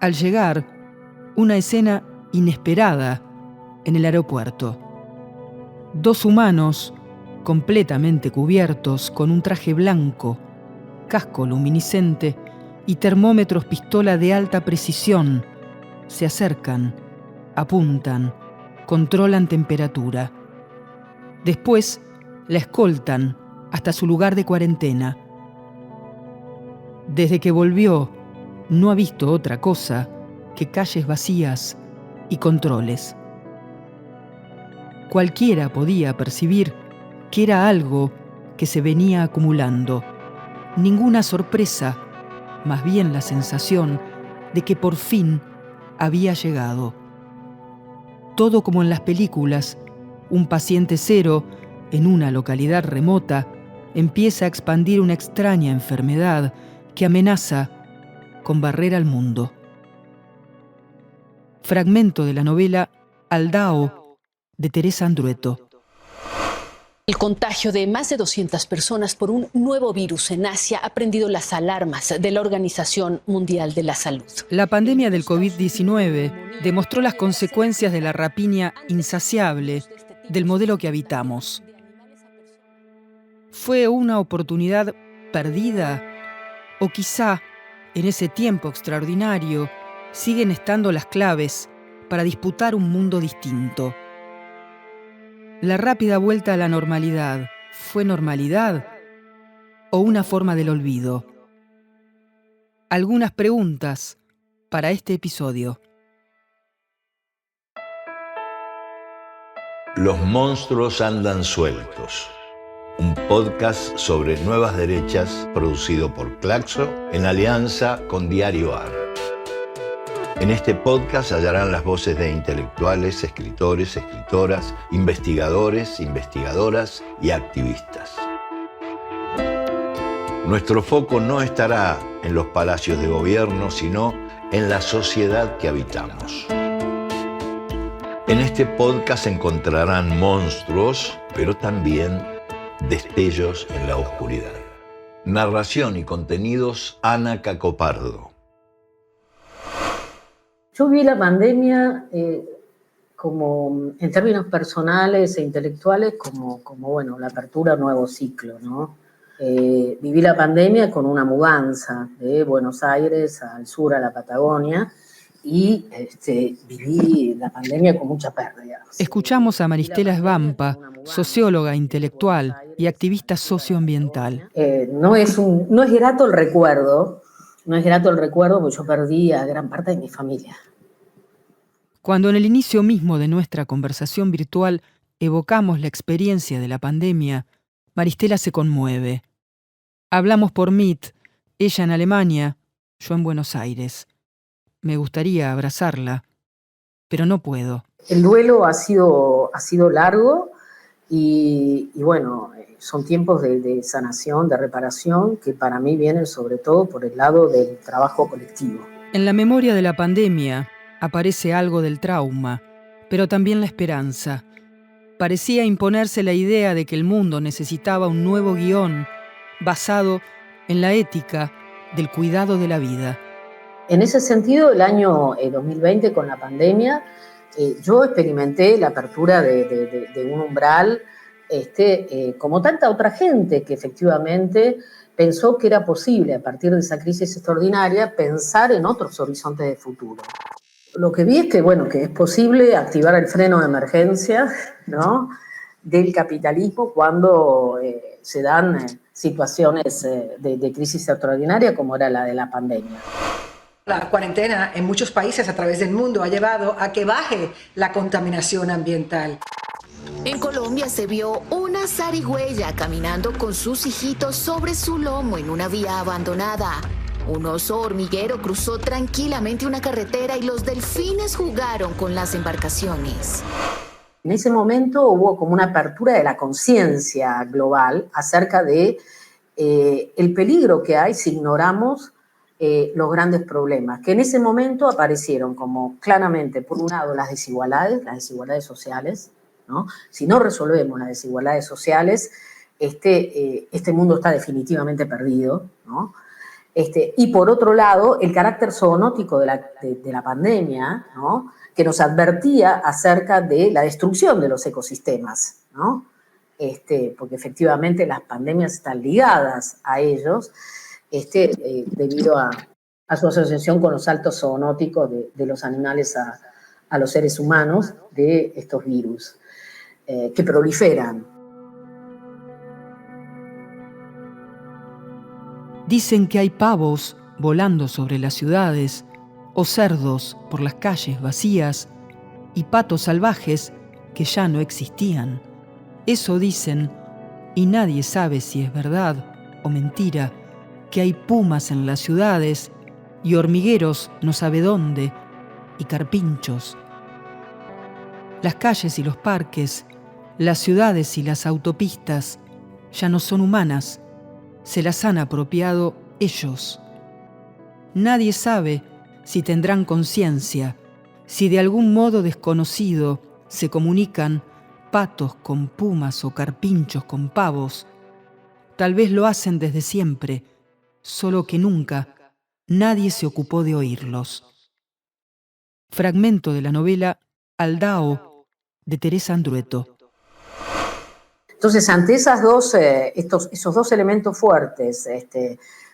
Al llegar, una escena inesperada en el aeropuerto. 2 humanos, completamente cubiertos, con un traje blanco, casco luminiscente y termómetros pistola de alta precisión, se acercan, apuntan, controlan temperatura. Después la escoltan hasta su lugar de cuarentena. Desde que volvió, no ha visto otra cosa que calles vacías y controles. Cualquiera podía percibir que era algo que se venía acumulando. Ninguna sorpresa, más bien la sensación de que por fin había llegado. Todo como en las películas, un paciente cero en una localidad remota empieza a expandir una extraña enfermedad que amenaza con barrer al mundo. Fragmento de la novela Aldao, de Teresa Andrueto. El contagio de más de 200 personas por un nuevo virus en Asia ha prendido las alarmas de la Organización Mundial de la Salud. La pandemia del COVID-19 demostró las consecuencias de la rapiña insaciable del modelo que habitamos. ¿Fue una oportunidad perdida? ¿O quizá, en ese tiempo extraordinario, siguen estando las claves para disputar un mundo distinto? La rápida vuelta a la normalidad, ¿fue normalidad o una forma del olvido? Algunas preguntas para este episodio. Los monstruos andan sueltos. Un podcast sobre nuevas derechas producido por Claxo en alianza con Diario AR. En este podcast hallarán las voces de intelectuales, escritores, escritoras, investigadores, investigadoras y activistas. Nuestro foco no estará en los palacios de gobierno, sino en la sociedad que habitamos. En este podcast encontrarán monstruos, pero también destellos en la oscuridad. Narración y contenidos, Ana Cacopardo. Yo vi la pandemia como, en términos personales e intelectuales, como bueno, la apertura a un nuevo ciclo, ¿no? Viví la pandemia con una mudanza de Buenos Aires al sur, a la Patagonia, y viví la pandemia con mucha pérdida. Escuchamos a Maristela Svampa, socióloga intelectual y activista socioambiental. No es grato el recuerdo, porque yo perdí a gran parte de mi familia. Cuando en el inicio mismo de nuestra conversación virtual evocamos la experiencia de la pandemia, Maristela se conmueve. Hablamos por Meet, ella en Alemania, yo en Buenos Aires. Me gustaría abrazarla, pero no puedo. El duelo ha sido largo y bueno, son tiempos de sanación, de reparación, que para mí vienen sobre todo por el lado del trabajo colectivo. En la memoria de la pandemia aparece algo del trauma, pero también la esperanza. Parecía imponerse la idea de que el mundo necesitaba un nuevo guión basado en la ética del cuidado de la vida. En ese sentido, el año 2020, con la pandemia, yo experimenté la apertura de un umbral, como tanta otra gente que efectivamente pensó que era posible, a partir de esa crisis extraordinaria, pensar en otros horizontes de futuro. Lo que vi es que es posible activar el freno de emergencia, ¿no?, del capitalismo cuando se dan situaciones de crisis extraordinaria como era la de la pandemia. La cuarentena en muchos países a través del mundo ha llevado a que baje la contaminación ambiental. En Colombia se vio una zarigüeya caminando con sus hijitos sobre su lomo en una vía abandonada. Un oso hormiguero cruzó tranquilamente una carretera y los delfines jugaron con las embarcaciones. En ese momento hubo como una apertura de la conciencia global acerca de el peligro que hay si ignoramos los grandes problemas, que en ese momento aparecieron como claramente, por un lado, las desigualdades sociales, ¿no? Si no resolvemos las desigualdades sociales, este mundo está definitivamente perdido, ¿no? Y por otro lado, el carácter zoonótico de la pandemia, ¿no? Que nos advertía acerca de la destrucción de los ecosistemas, ¿no? Porque efectivamente las pandemias están ligadas a ellos, debido a su asociación con los saltos zoonóticos de los animales a los seres humanos de estos virus que proliferan. Dicen que hay pavos volando sobre las ciudades, o cerdos por las calles vacías, y patos salvajes que ya no existían. Eso dicen, y nadie sabe si es verdad o mentira, que hay pumas en las ciudades y hormigueros no sabe dónde, y carpinchos. Las calles y los parques, las ciudades y las autopistas ya no son humanas, se las han apropiado ellos. Nadie sabe si tendrán conciencia, si de algún modo desconocido se comunican patos con pumas o carpinchos con pavos. Tal vez lo hacen desde siempre, solo que nunca nadie se ocupó de oírlos. Fragmento de la novela Aldao, de Teresa Andrueto. Entonces, ante esos dos elementos fuertes,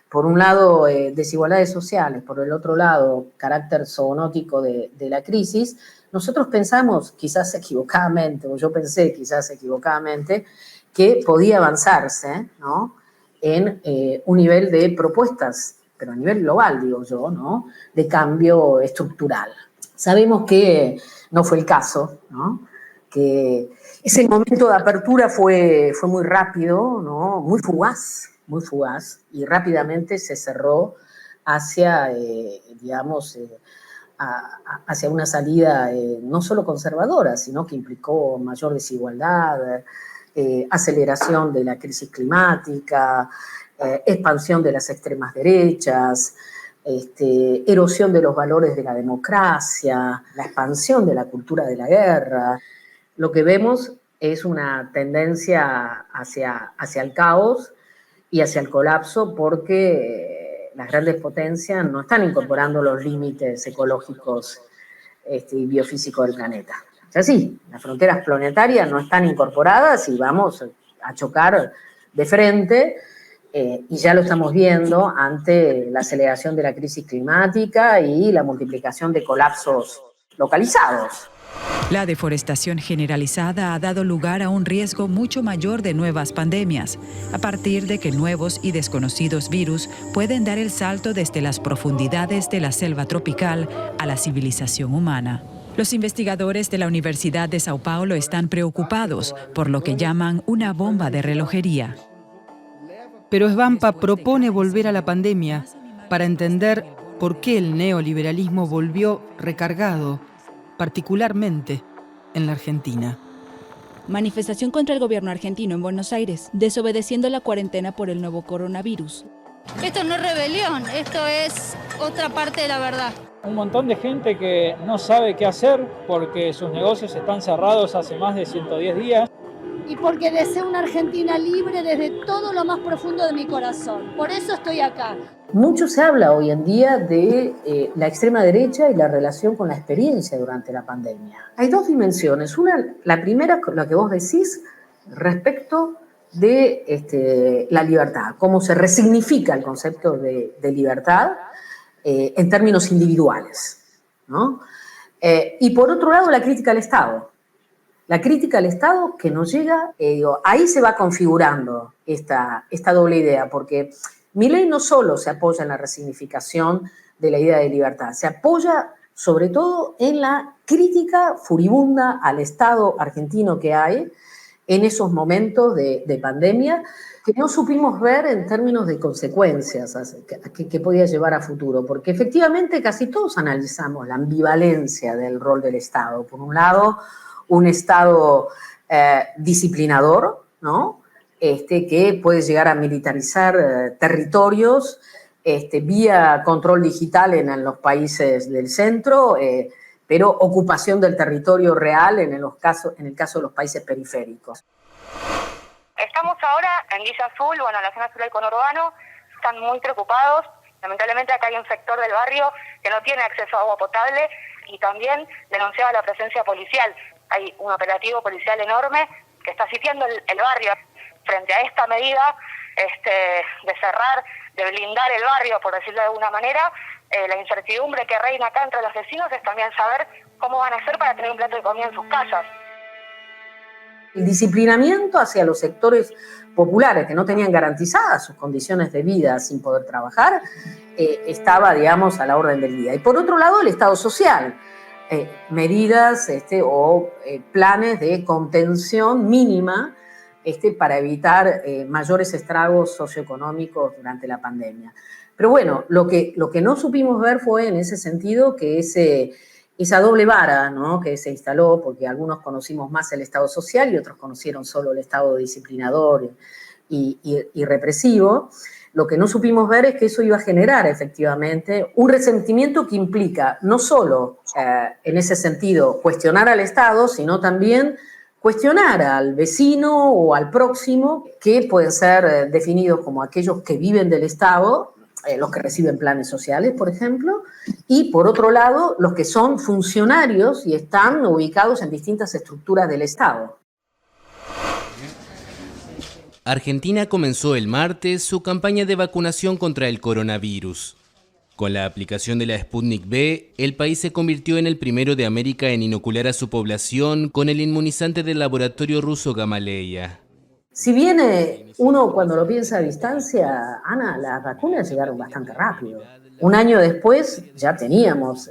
por un lado desigualdades sociales, por el otro lado carácter zoonótico de la crisis, nosotros pensamos, quizás equivocadamente, o yo pensé quizás equivocadamente, que podía avanzarse, ¿no?, en un nivel de propuestas, pero a nivel global, digo yo, ¿no?, de cambio estructural. Sabemos que no fue el caso, ¿no?, que ese momento de apertura fue muy rápido, ¿no?, muy fugaz, y rápidamente se cerró hacia, hacia una salida no solo conservadora, sino que implicó mayor desigualdad, aceleración de la crisis climática, expansión de las extremas derechas, erosión de los valores de la democracia, la expansión de la cultura de la guerra. Lo que vemos es una tendencia hacia el caos y hacia el colapso, porque las grandes potencias no están incorporando los límites ecológicos y biofísicos del planeta. O sea, sí, las fronteras planetarias no están incorporadas y vamos a chocar de frente, y ya lo estamos viendo ante la aceleración de la crisis climática y la multiplicación de colapsos localizados. La deforestación generalizada ha dado lugar a un riesgo mucho mayor de nuevas pandemias, a partir de que nuevos y desconocidos virus pueden dar el salto desde las profundidades de la selva tropical a la civilización humana. Los investigadores de la Universidad de Sao Paulo están preocupados por lo que llaman una bomba de relojería. Pero Svampa propone volver a la pandemia para entender por qué el neoliberalismo volvió recargado, particularmente en la Argentina. Manifestación contra el gobierno argentino en Buenos Aires, desobedeciendo la cuarentena por el nuevo coronavirus. Esto no es rebelión, esto es otra parte de la verdad. Un montón de gente que no sabe qué hacer porque sus negocios están cerrados hace más de 110 días. Y porque deseo una Argentina libre desde todo lo más profundo de mi corazón. Por eso estoy acá. Mucho se habla hoy en día de la extrema derecha y la relación con la experiencia durante la pandemia. Hay dos dimensiones. Una, la primera, la que vos decís, respecto de la libertad, cómo se resignifica el concepto de libertad en términos individuales, ¿no? Y por otro lado, la crítica al Estado. La crítica al Estado que nos llega, ahí se va configurando esta doble idea, porque Milei no solo se apoya en la resignificación de la idea de libertad, se apoya sobre todo en la crítica furibunda al Estado argentino que hay en esos momentos de pandemia que no supimos ver en términos de consecuencias que podía llevar a futuro, porque efectivamente casi todos analizamos la ambivalencia del rol del Estado. Por un lado, un Estado disciplinador, ¿no? Que puede llegar a militarizar territorios vía control digital en los países del centro, pero ocupación del territorio real en el caso de los países periféricos. Estamos ahora en Villa Azul, la zona azul del conurbano, están muy preocupados Lamentablemente acá hay un sector del barrio que no tiene acceso a agua potable y también denunciaba la presencia policial. Hay un operativo policial enorme que está sitiando el barrio. Frente a esta medida de cerrar, de blindar el barrio, por decirlo de alguna manera, la incertidumbre que reina acá entre los vecinos es también saber cómo van a hacer para tener un plato de comida en sus casas. El disciplinamiento hacia los sectores populares que no tenían garantizadas sus condiciones de vida sin poder trabajar estaba, digamos, a la orden del día. Y por otro lado, el Estado social, medidas o planes de contención mínima para evitar mayores estragos socioeconómicos durante la pandemia. Pero bueno, lo que no supimos ver fue en ese sentido que esa doble vara, ¿no?, que se instaló, porque algunos conocimos más el Estado social y otros conocieron solo el Estado disciplinador y represivo. Lo que no supimos ver es que eso iba a generar efectivamente un resentimiento que implica no solo en ese sentido cuestionar al Estado, sino también cuestionar al vecino o al próximo, que pueden ser definidos como aquellos que viven del Estado, los que reciben planes sociales, por ejemplo, y por otro lado, los que son funcionarios y están ubicados en distintas estructuras del Estado. Argentina comenzó el martes su campaña de vacunación contra el coronavirus. Con la aplicación de la Sputnik V, el país se convirtió en el primero de América en inocular a su población con el inmunizante del laboratorio ruso Gamaleya. Si bien uno cuando lo piensa a distancia, Ana, las vacunas llegaron bastante rápido. Un año después ya teníamos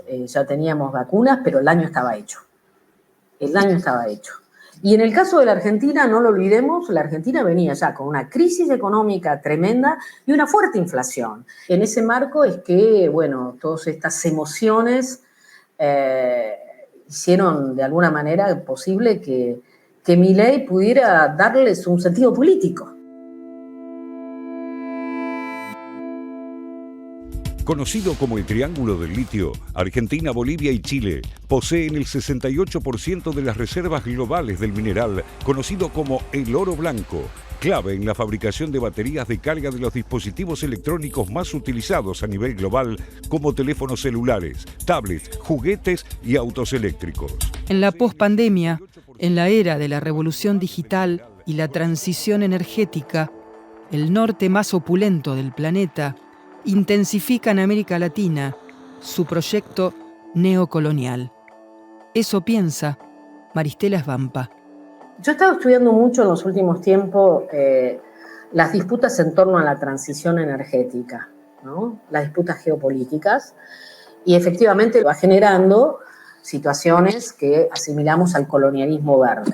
vacunas, pero el daño estaba hecho. El daño estaba hecho. Y en el caso de la Argentina, no lo olvidemos, la Argentina venía ya con una crisis económica tremenda y una fuerte inflación. En ese marco es que, bueno, todas estas emociones hicieron de alguna manera posible que Milei pudiera darles un sentido político. Conocido como el Triángulo del Litio, Argentina, Bolivia y Chile poseen el 68% de las reservas globales del mineral, conocido como el oro blanco, clave en la fabricación de baterías de carga de los dispositivos electrónicos más utilizados a nivel global, como teléfonos celulares, tablets, juguetes y autos eléctricos. En la pospandemia, en la era de la revolución digital y la transición energética, el norte más opulento del planeta intensifica en América Latina su proyecto neocolonial. Eso piensa Maristela Svampa. Yo he estado estudiando mucho en los últimos tiempos las disputas en torno a la transición energética, ¿no? Las disputas geopolíticas, y efectivamente va generando situaciones que asimilamos al colonialismo verde.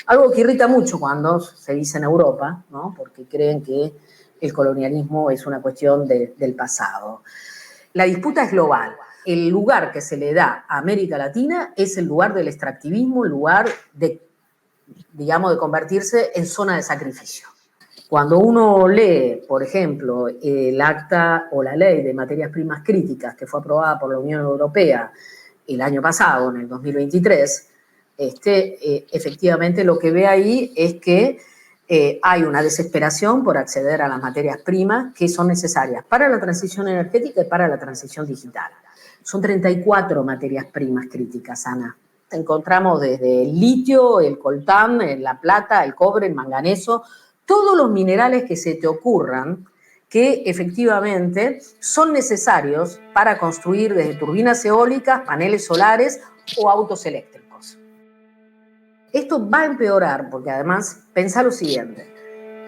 Algo que irrita mucho cuando se dice en Europa, ¿no?, porque creen que el colonialismo es una cuestión del pasado. La disputa es global. El lugar que se le da a América Latina es el lugar del extractivismo, el lugar de convertirse en zona de sacrificio. Cuando uno lee, por ejemplo, el acta o la ley de materias primas críticas que fue aprobada por la Unión Europea el año pasado, en el 2023, efectivamente lo que ve ahí es que hay una desesperación por acceder a las materias primas que son necesarias para la transición energética y para la transición digital. Son 34 materias primas críticas, Ana. Encontramos desde el litio, el coltán, la plata, el cobre, el manganeso, todos los minerales que se te ocurran que efectivamente son necesarios para construir desde turbinas eólicas, paneles solares o autos eléctricos. Esto va a empeorar porque además, pensá lo siguiente,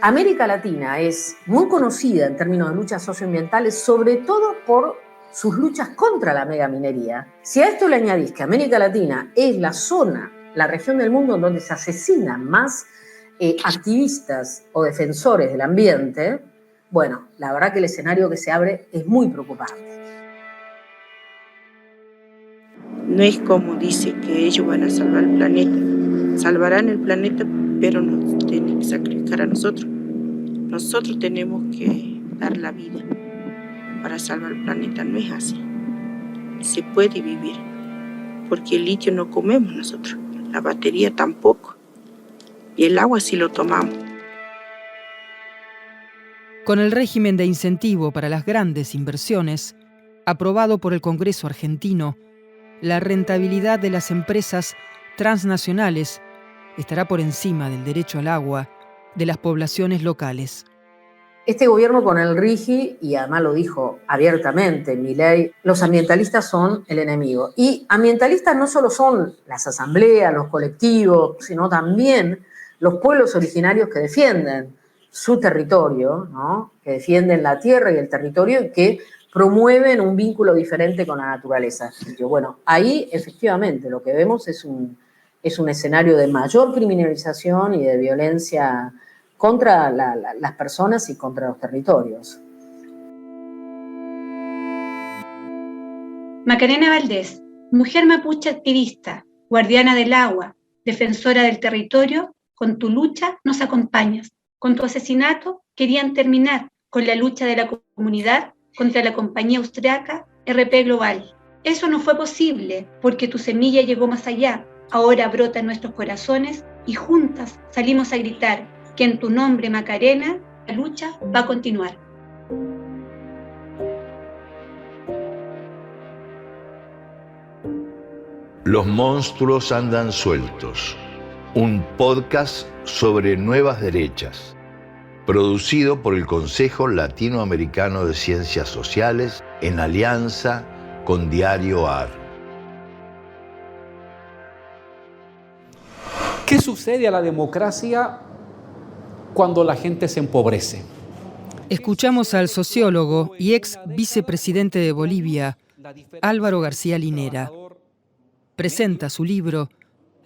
América Latina es muy conocida en términos de luchas socioambientales, sobre todo por sus luchas contra la megaminería. Si a esto le añadís que América Latina es la región del mundo en donde se asesinan más activistas o defensores del ambiente, bueno, la verdad que el escenario que se abre es muy preocupante. No es como dice que ellos van a salvar el planeta. Salvarán el planeta, pero nos tienen que sacrificar a nosotros. Nosotros tenemos que dar la vida para salvar el planeta. No es así. Se puede vivir, porque el litio no comemos nosotros, la batería tampoco, y el agua sí lo tomamos. Con el régimen de incentivo para las grandes inversiones, aprobado por el Congreso argentino, la rentabilidad de las empresas transnacionales estará por encima del derecho al agua de las poblaciones locales. Este gobierno con el RIGI, y además lo dijo abiertamente Milei, los ambientalistas son el enemigo. Y ambientalistas no solo son las asambleas, los colectivos, sino también los pueblos originarios que defienden su territorio, ¿no? Que defienden la tierra y el territorio y que promueven un vínculo diferente con la naturaleza. Bueno, ahí efectivamente lo que vemos es un escenario de mayor criminalización y de violencia contra las personas y contra los territorios. Macarena Valdés, mujer mapuche activista, guardiana del agua, defensora del territorio, con tu lucha nos acompañas. Con tu asesinato querían terminar con la lucha de la comunidad contra la compañía austriaca RP Global. Eso no fue posible porque tu semilla llegó más allá. Ahora brota en nuestros corazones y juntas salimos a gritar que en tu nombre, Macarena, la lucha va a continuar. Los monstruos andan sueltos. Un podcast sobre nuevas derechas. Producido por el Consejo Latinoamericano de Ciencias Sociales en alianza con Diario AR. ¿Qué sucede a la democracia cuando la gente se empobrece? Escuchamos al sociólogo y ex vicepresidente de Bolivia, Álvaro García Linera. Presenta su libro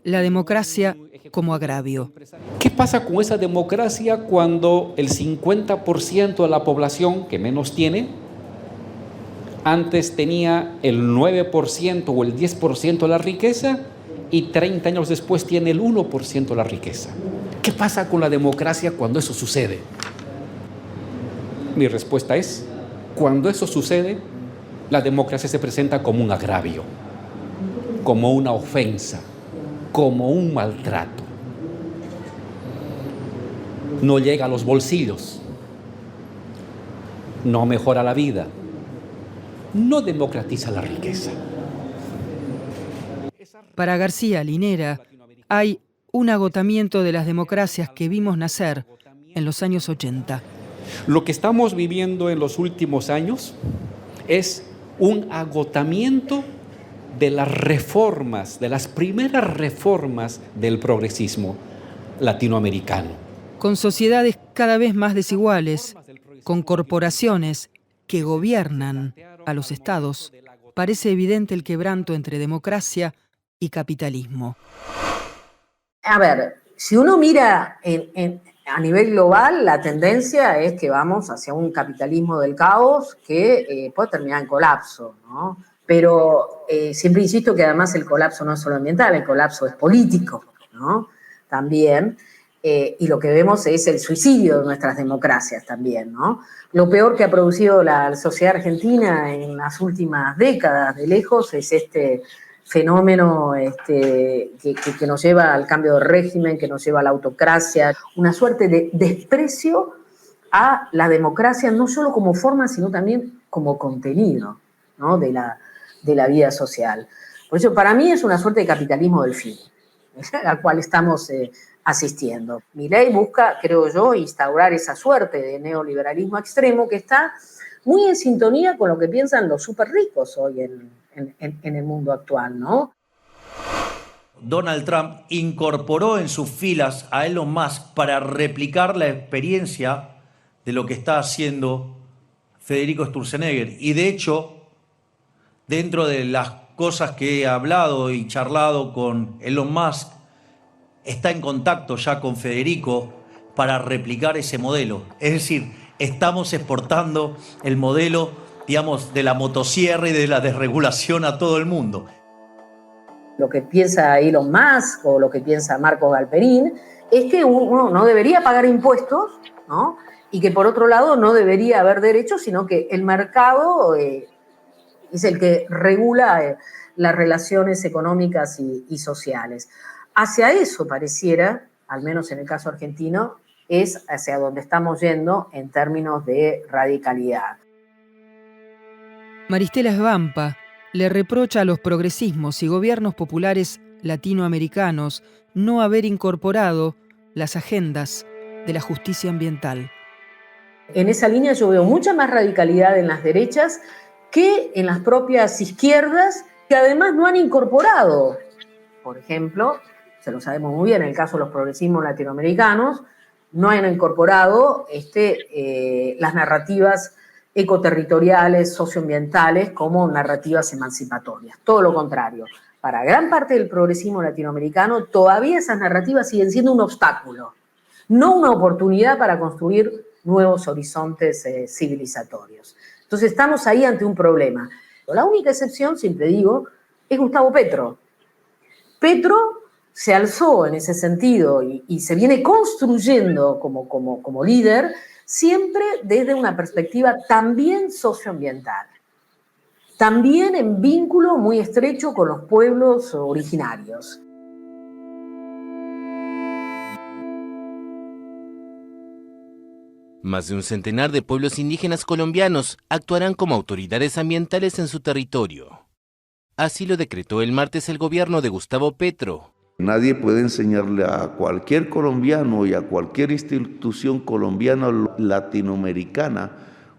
La democracia como agravio. ¿Qué pasa con esa democracia cuando el 50% de la población que menos tiene, antes tenía el 9% o el 10% de la riqueza y 30 años después tiene el 1% de la riqueza? ¿Qué pasa con la democracia cuando eso sucede? Mi respuesta es, cuando eso sucede, la democracia se presenta como un agravio, como una ofensa, como un maltrato. No llega a los bolsillos, no mejora la vida, no democratiza la riqueza. Para García Linera, hay un agotamiento de las democracias que vimos nacer en los años 80. Lo que estamos viviendo en los últimos años es un agotamiento de las reformas, de las primeras reformas del progresismo latinoamericano. Con sociedades cada vez más desiguales, con corporaciones que gobiernan a los estados, parece evidente el quebranto entre democracia y capitalismo. A ver, si uno mira a nivel global, la tendencia es que vamos hacia un capitalismo del caos que puede terminar en colapso, ¿no? Pero siempre insisto que además el colapso no es solo ambiental, el colapso es político, ¿no? También, y lo que vemos es el suicidio de nuestras democracias también, ¿no? Lo peor que ha producido la sociedad argentina en las últimas décadas de lejos es este fenómeno que nos lleva al cambio de régimen, que nos lleva a la autocracia, una suerte de desprecio a la democracia, no solo como forma, sino también como contenido, ¿no? de la vida social. Por eso, para mí es una suerte de capitalismo del fin, al cual estamos asistiendo. Milei busca, creo yo, instaurar esa suerte de neoliberalismo extremo que está muy en sintonía con lo que piensan los súper ricos hoy en el mundo actual, ¿no? Donald Trump incorporó en sus filas a Elon Musk para replicar la experiencia de lo que está haciendo Federico Sturzenegger. Y de hecho, dentro de las cosas que he hablado y charlado con Elon Musk, está en contacto ya con Federico para replicar ese modelo. Es decir, estamos exportando el modelo, digamos, de la motosierra y de la desregulación a todo el mundo. Lo que piensa Elon Musk o lo que piensa Marco Galperín es que uno no debería pagar impuestos, ¿no? Y que por otro lado no debería haber derechos, sino que el mercado es el que regula las relaciones económicas y sociales. Hacia eso pareciera, al menos en el caso argentino, es hacia donde estamos yendo en términos de radicalidad. Maristela Svampa le reprocha a los progresismos y gobiernos populares latinoamericanos no haber incorporado las agendas de la justicia ambiental. En esa línea yo veo mucha más radicalidad en las derechas que en las propias izquierdas, que además no han incorporado, por ejemplo, se lo sabemos muy bien, en el caso de los progresismos latinoamericanos, no han incorporado las narrativas ecoterritoriales, socioambientales, como narrativas emancipatorias. Todo lo contrario. Para gran parte del progresismo latinoamericano, todavía esas narrativas siguen siendo un obstáculo, no una oportunidad para construir nuevos horizontes civilizatorios. Entonces estamos ahí ante un problema. La única excepción, siempre digo, es Gustavo Petro. Petro se alzó en ese sentido y se viene construyendo como líder, siempre desde una perspectiva también socioambiental, también en vínculo muy estrecho con los pueblos originarios. Más de un centenar de pueblos indígenas colombianos actuarán como autoridades ambientales en su territorio. Así lo decretó el martes el gobierno de Gustavo Petro. Nadie puede enseñarle a cualquier colombiano y a cualquier institución colombiana o latinoamericana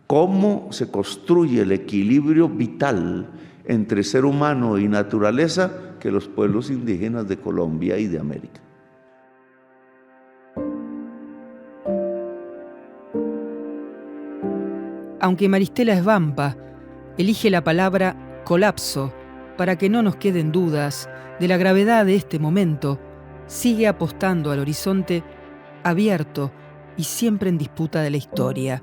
cómo se construye el equilibrio vital entre ser humano y naturaleza que los pueblos indígenas de Colombia y de América. Aunque Maristela Svampa elige la palabra colapso para que no nos queden dudas de la gravedad de este momento, sigue apostando al horizonte abierto y siempre en disputa de la historia.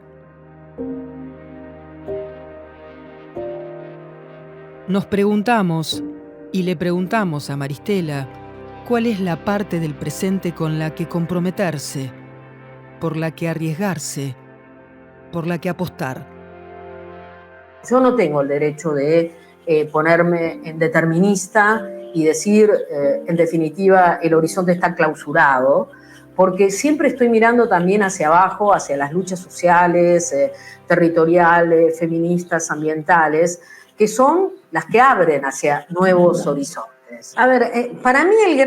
Nos preguntamos, y le preguntamos a Maristela, cuál es la parte del presente con la que comprometerse, por la que arriesgarse, por la que apostar. Yo no tengo el derecho de ponerme en determinista y decir, en definitiva, el horizonte está clausurado, porque siempre estoy mirando también hacia abajo, hacia las luchas sociales, territoriales, feministas, ambientales, que son las que abren hacia nuevos horizontes. A ver, para mí el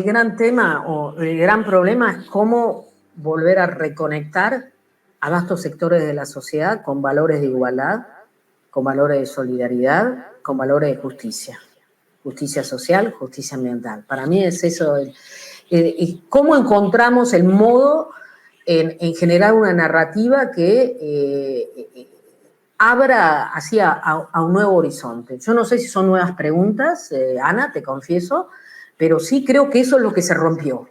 gran tema o el gran problema es cómo volver a reconectar a vastos sectores de la sociedad con valores de igualdad, con valores de solidaridad, con valores de justicia. Justicia social, justicia ambiental. Para mí es eso. ¿Cómo encontramos el modo en generar una narrativa que abra hacia a un nuevo horizonte? Yo no sé si son nuevas preguntas, Ana, te confieso, pero sí creo que eso es lo que se rompió,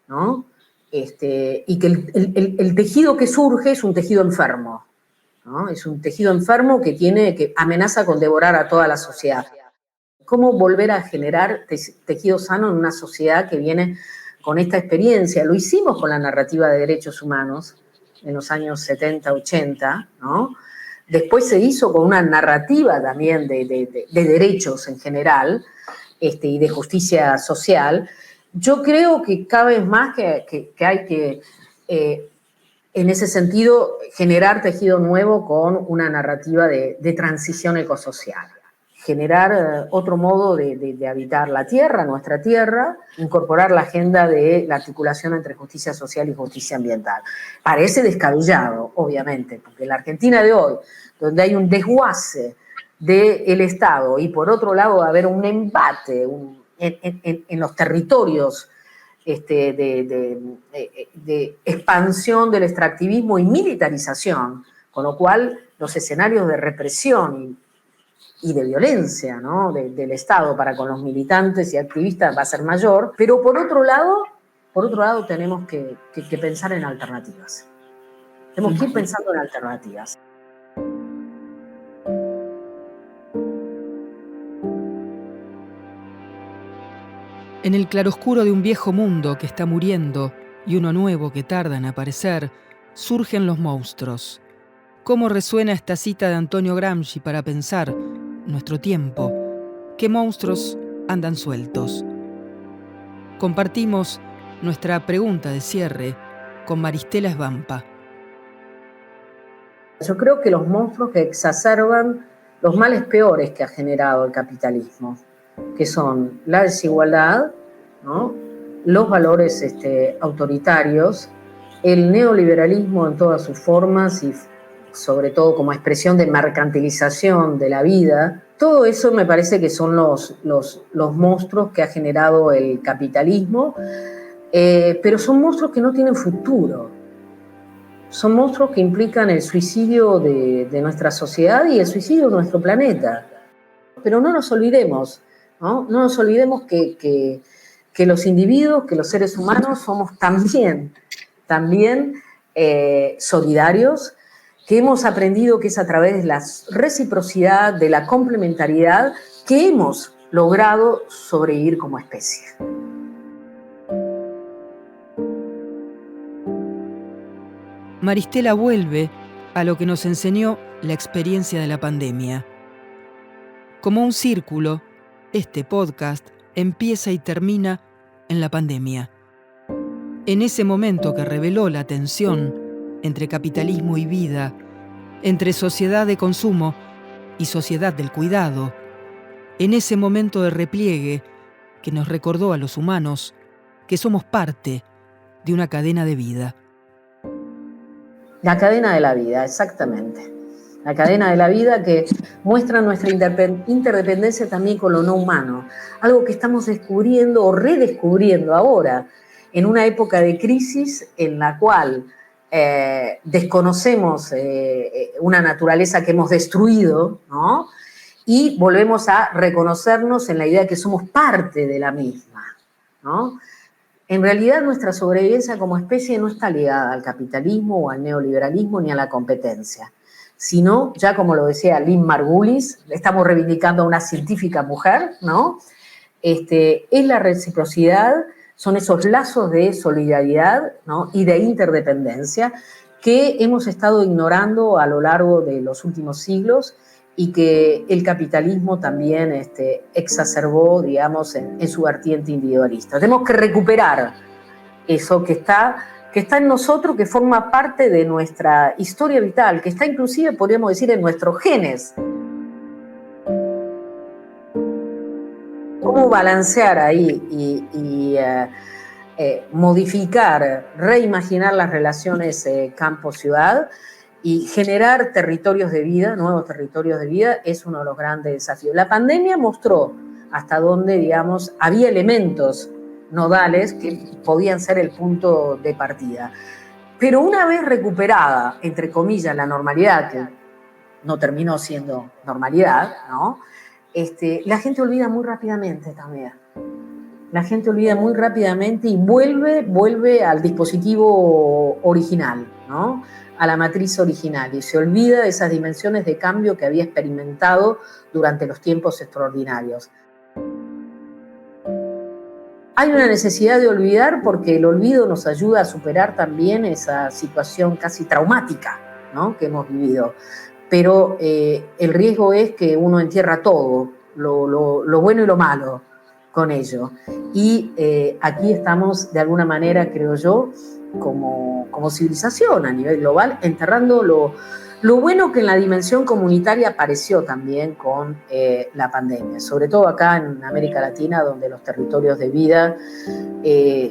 ¿no? Y que el tejido que surge es un tejido enfermo, ¿no? Es un tejido enfermo que amenaza con devorar a toda la sociedad. ¿Cómo volver a generar tejido sano en una sociedad que viene con esta experiencia? Lo hicimos con la narrativa de derechos humanos en los años 70, 80, ¿no? Después se hizo con una narrativa también de derechos en general y de justicia social. Yo creo que cada vez más que hay que, en ese sentido, generar tejido nuevo con una narrativa de transición ecosocial. Generar otro modo de habitar la tierra, nuestra tierra, incorporar la agenda de la articulación entre justicia social y justicia ambiental. Parece descabellado, obviamente, porque en la Argentina de hoy, donde hay un desguace del Estado y por otro lado va a haber un embate en los territorios de expansión del extractivismo y militarización, con lo cual los escenarios de represión y de violencia, ¿no? del Estado para con los militantes y activistas va a ser mayor, pero por otro lado tenemos que pensar en alternativas. Tenemos que ir pensando en alternativas. En el claroscuro de un viejo mundo que está muriendo y uno nuevo que tarda en aparecer, surgen los monstruos. ¿Cómo resuena esta cita de Antonio Gramsci para pensar nuestro tiempo? ¿Qué monstruos andan sueltos? Compartimos nuestra pregunta de cierre con Maristela Svampa. Yo creo que los monstruos que exacerban los males peores que ha generado el capitalismo, que son la desigualdad, ¿no?, los valores autoritarios, el neoliberalismo en todas sus formas y sobre todo como expresión de mercantilización de la vida. Todo eso me parece que son los monstruos que ha generado el capitalismo, pero son monstruos que no tienen futuro. Son monstruos que implican el suicidio de nuestra sociedad y el suicidio de nuestro planeta. Pero no nos olvidemos, ¿no? No nos olvidemos que los individuos, que los seres humanos somos también solidarios, que hemos aprendido que es a través de la reciprocidad, de la complementariedad, que hemos logrado sobrevivir como especie. Maristela vuelve a lo que nos enseñó la experiencia de la pandemia. Como un círculo, este podcast empieza y termina en la pandemia. En ese momento que reveló la tensión entre capitalismo y vida, entre sociedad de consumo y sociedad del cuidado, en ese momento de repliegue que nos recordó a los humanos que somos parte de una cadena de vida. La cadena de la vida, exactamente. La cadena de la vida que muestra nuestra interdependencia también con lo no humano. Algo que estamos descubriendo o redescubriendo ahora, en una época de crisis en la cual desconocemos una naturaleza que hemos destruido, ¿no?, y volvemos a reconocernos en la idea de que somos parte de la misma, ¿no? En realidad nuestra sobrevivencia como especie no está ligada al capitalismo o al neoliberalismo ni a la competencia, sino, ya como lo decía Lynn Margulis, estamos reivindicando a una científica mujer, ¿no? Es la reciprocidad, son esos lazos de solidaridad, ¿no?, y de interdependencia que hemos estado ignorando a lo largo de los últimos siglos y que el capitalismo también exacerbó, digamos, en su vertiente individualista. Tenemos que recuperar eso que está en nosotros, que forma parte de nuestra historia vital, que está inclusive, podríamos decir, en nuestros genes. ¿Cómo balancear ahí y modificar, reimaginar las relaciones campo-ciudad y generar territorios de vida, nuevos territorios de vida, es uno de los grandes desafíos. La pandemia mostró hasta dónde, digamos, había elementos nodales que podían ser el punto de partida. Pero una vez recuperada, entre comillas, la normalidad, que no terminó siendo normalidad, ¿no?, la gente olvida muy rápidamente también. La gente olvida muy rápidamente y vuelve al dispositivo original, ¿no?, a la matriz original, y se olvida de esas dimensiones de cambio que había experimentado durante los tiempos extraordinarios. Hay una necesidad de olvidar porque el olvido nos ayuda a superar también esa situación casi traumática, ¿no?, que hemos vivido. Pero el riesgo es que uno entierra todo, lo bueno y lo malo con ello. Y aquí estamos, de alguna manera, creo yo, como civilización a nivel global, enterrando lo bueno que en la dimensión comunitaria apareció también con la pandemia, sobre todo acá en América Latina, donde los territorios de vida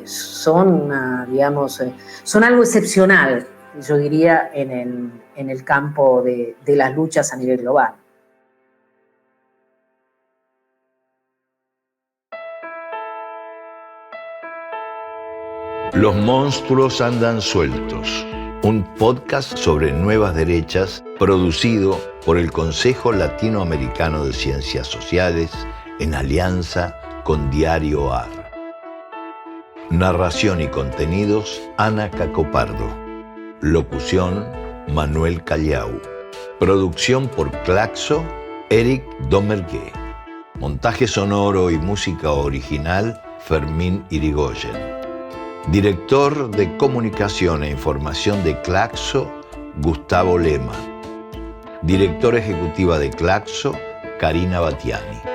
son algo excepcional, yo diría, en el campo de las luchas a nivel global. Los monstruos andan sueltos, un podcast sobre nuevas derechas producido por el Consejo Latinoamericano de Ciencias Sociales en alianza con Diario AR. Narración y contenidos, Ana Cacopardo. Locución, Manuel Callau. Producción por Claxo, Eric Domergue. Montaje sonoro y música original, Fermín Irigoyen. Director de Comunicación e Información de Claxo, Gustavo Lema. Directora Ejecutiva de Claxo, Karina Batiani.